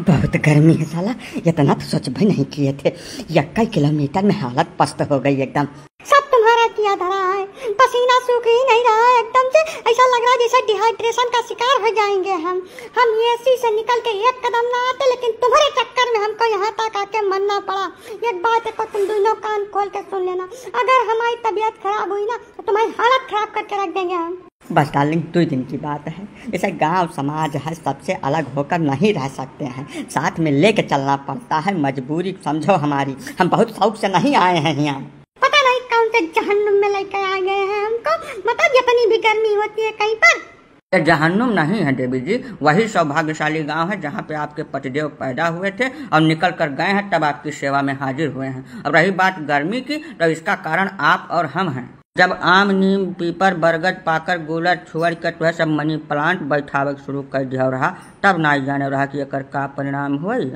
बहुत गर्मी है साला, इतना तो सोच भी नहीं किए थे। 21 किलोमीटर में हालत पस्त हो गई एकदम। सब तुम्हारा किया धरा है, पसीना सूख ही नहीं रहा है एकदम से। ऐसा लग रहा है जैसे डिहाइड्रेशन का शिकार हो जाएंगे हम एसी से निकल के एक कदम ना आते, लेकिन तुम्हारे चक्कर में हमको यहाँ तक आके मरना पड़ा। एक बात को तुम दोनों कान खोल के सुन लेना, अगर हमारी तबीयत खराब हुई ना तो तुम्हारी हालत खराब करके रख देंगे हम। बस डार्लिंग 2 दिन की बात है। जैसे गांव समाज है, सबसे अलग होकर नहीं रह सकते हैं, साथ में लेके चलना पड़ता है, मजबूरी समझो हमारी। हम बहुत शौक से नहीं आए हैं यहाँ। पता नहीं कौन से जहन्नुम में लेकर आ गए हैं हमको। मतलब इतनी भी गर्मी होती है कहीं पर? जहन्नुम नहीं है देवी जी, वही सौभाग्यशाली गांव है जहाँ पे आपके पतिदेव पैदा हुए थे और निकल कर गए हैं, तब आपकी सेवा में हाजिर हुए हैं। अब रही बात गर्मी की, तो इसका कारण आप और हम हैं। जब आम, नीम, पीपर, बरगद, पाकर, गुलर, छुअर के सब मनी प्लांट बैठावे शुरू कर दिया रहा, तब ना जाने रहा कि एकर का परिणाम हुई।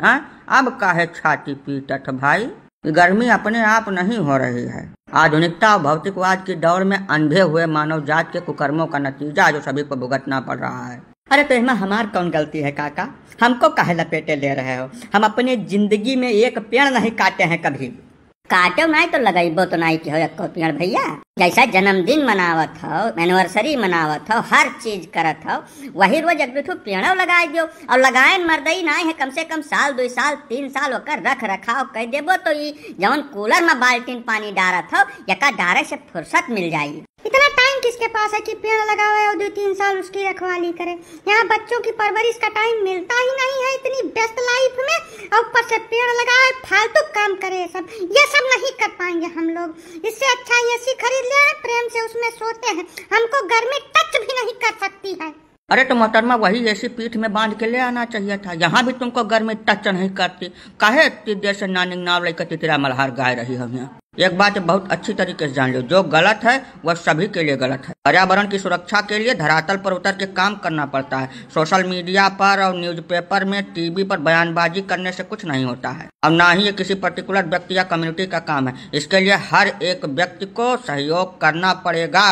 अब काहे छाती पीटत भाई? गर्मी अपने आप नहीं हो रही है, आधुनिकता और भौतिकवाद की दौड़ में अंधे हुए मानव जात के कुकर्मों का नतीजा जो सभी को भुगतना पड़ रहा है। अरे तो इसमें हमार कौन गलती है काका? हमको काहे लपेटे ले रहे हो? हम अपने जिंदगी में एक पेड़ नहीं काटे हैं कभी। काटो नहीं तो लगाइबो तो नहीं हो एको पेड़ भैया। जैसा जन्मदिन मनावत हो, एनिवर्सरी मनावत हो, हर चीज करत हो, वही रोज एक दो पेड़ लगा दो। और लगाए मर्दई नहीं है, कम से कम साल 2 साल 3 साल होकर रख रखाव कर देबो तो ये जवन कूलर में बाल्टीन पानी डारत हो यका डारे से फुर्सत मिल जाएगी। इतना टाइम किसके पास है कि पेड़ लगावे और 2-3 साल उसकी रखवाली करे? यहाँ बच्चों की परवरिश का टाइम मिलता ही नहीं है इतनी व्यस्त लाइफ में, और ऊपर से पेड़ लगाए फालतू काम करे। ये सब नहीं कर पाएंगे हम लोग। इससे अच्छा एसी खरीद ले, प्रेम से उसमें सोते हैं, हमको गर्मी टच भी नहीं कर सकती है। अरे तो मोहतरमा वही ऐसी पीठ में बांध के ले आना चाहिए था, यहाँ भी तुमको गर्मी टच नहीं करती। काहे इतनी देर से नानिंग नाव लेकर तितरा मल्हार गाय रही हम यहाँ? एक बात बहुत अच्छी तरीके से जान लो, जो गलत है वह सभी के लिए गलत है। पर्यावरण की सुरक्षा के लिए धरातल पर उतर के काम करना पड़ता है। सोशल मीडिया पर और न्यूज़पेपर में, टीवी पर बयानबाजी करने से कुछ नहीं होता है, और ना ही ये किसी पर्टिकुलर व्यक्ति या कम्युनिटी का काम है। इसके लिए हर एक व्यक्ति को सहयोग करना पड़ेगा।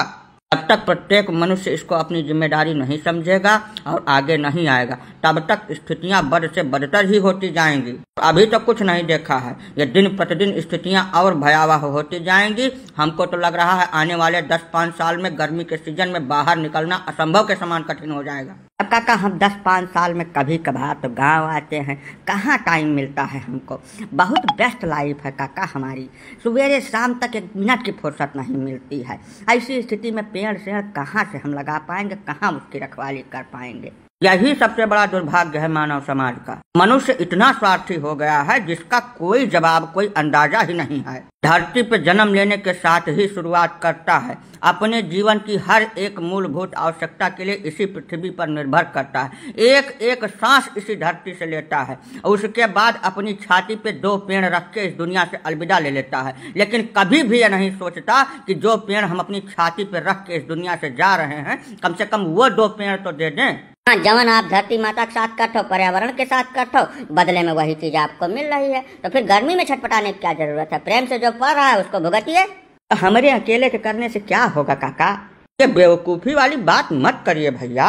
जब तक प्रत्येक मनुष्य इसको अपनी जिम्मेदारी नहीं समझेगा और आगे नहीं आएगा, तब तक स्थितियां बद से बदतर ही होती जाएंगी। अभी तो कुछ नहीं देखा है, ये दिन प्रतिदिन स्थितियां और भयावह होती जाएंगी। हमको तो लग रहा है आने वाले 10-5 साल में गर्मी के सीजन में बाहर निकलना असंभव के समान कठिन हो जाएगा। अब काका हम 10-5 साल में कभी कभार तो गांव आते हैं, कहाँ टाइम मिलता है हमको। बहुत बेस्ट लाइफ है काका हमारी, सवेरे शाम तक 1 मिनट की फुर्सत नहीं मिलती है। ऐसी स्थिति में पेड़ शेड़ कहाँ से हम लगा पाएंगे, कहाँ उसकी रखवाली कर पाएंगे? यही सबसे बड़ा दुर्भाग्य है मानव समाज का। मनुष्य इतना स्वार्थी हो गया है जिसका कोई जवाब, कोई अंदाजा ही नहीं है। धरती पर जन्म लेने के साथ ही शुरुआत करता है, अपने जीवन की हर एक मूलभूत आवश्यकता के लिए इसी पृथ्वी पर निर्भर करता है, एक एक सांस इसी धरती से लेता है, और उसके बाद अपनी छाती पे 2 पेड़ रख के इस दुनिया से अलविदा ले लेता है। लेकिन कभी भी यह नहीं सोचता कि जो पेड़ हम अपनी छाती पे रख के इस दुनिया से जा रहे हैं, कम से कम वो 2 पेड़ तो दे दें। जवन आप धरती माता के साथ करते हो, पर्यावरण के साथ करते हो, बदले में वही चीज आपको मिल रही है, तो फिर गर्मी में छटपटाने की क्या जरूरत है? प्रेम से जो पड़ रहा है उसको भुगतिए। हमारे अकेले के करने से क्या होगा काका? ये बेवकूफी वाली बात मत करिए भैया।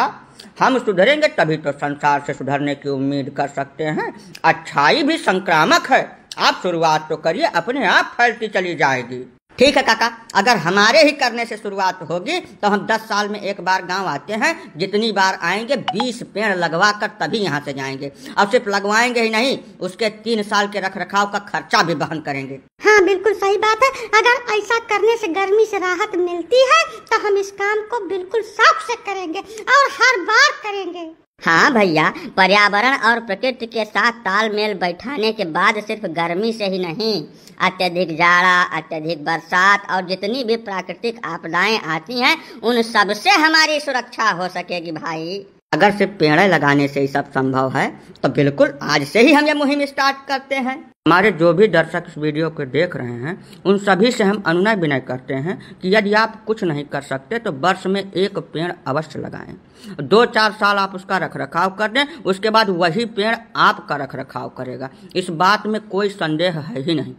हम सुधरेंगे तभी तो संसार से सुधरने की उम्मीद कर सकते हैं। अच्छाई भी संक्रामक है, आप शुरुआत तो करिए, अपने आप फैलती चली जाएगी। ठीक है काका, अगर हमारे ही करने से शुरुआत होगी तो हम 10 साल में एक बार गांव आते हैं। जितनी बार आएंगे 20 पेड़ लगवा कर तभी यहाँ से जाएंगे, और सिर्फ लगवाएंगे ही नहीं, उसके 3 साल के रखरखाव का खर्चा भी वहन करेंगे। हाँ बिल्कुल सही बात है। अगर ऐसा करने से गर्मी से राहत मिलती है तो हम इस काम को बिल्कुल शौक से करेंगे और हर बार करेंगे। हाँ भैया, पर्यावरण और प्रकृति के साथ तालमेल बैठाने के बाद सिर्फ गर्मी से ही नहीं, अत्यधिक जाड़ा, अत्यधिक बरसात और जितनी भी प्राकृतिक आपदाएं आती हैं, उन सब से हमारी सुरक्षा हो सकेगी भाई। अगर सिर्फ पेड़ लगाने से ही सब संभव है तो बिल्कुल आज से ही हम ये मुहिम स्टार्ट करते हैं। हमारे जो भी दर्शक इस वीडियो को देख रहे हैं, उन सभी से हम अनुनय विनय करते हैं कि यदि आप कुछ नहीं कर सकते तो वर्ष में 1 पेड़ अवश्य लगाएं। 2-4 साल आप उसका रखरखाव कर दें, उसके बाद वही पेड़ आपका रखरखाव करेगा। इस बात में कोई संदेह है ही नहीं।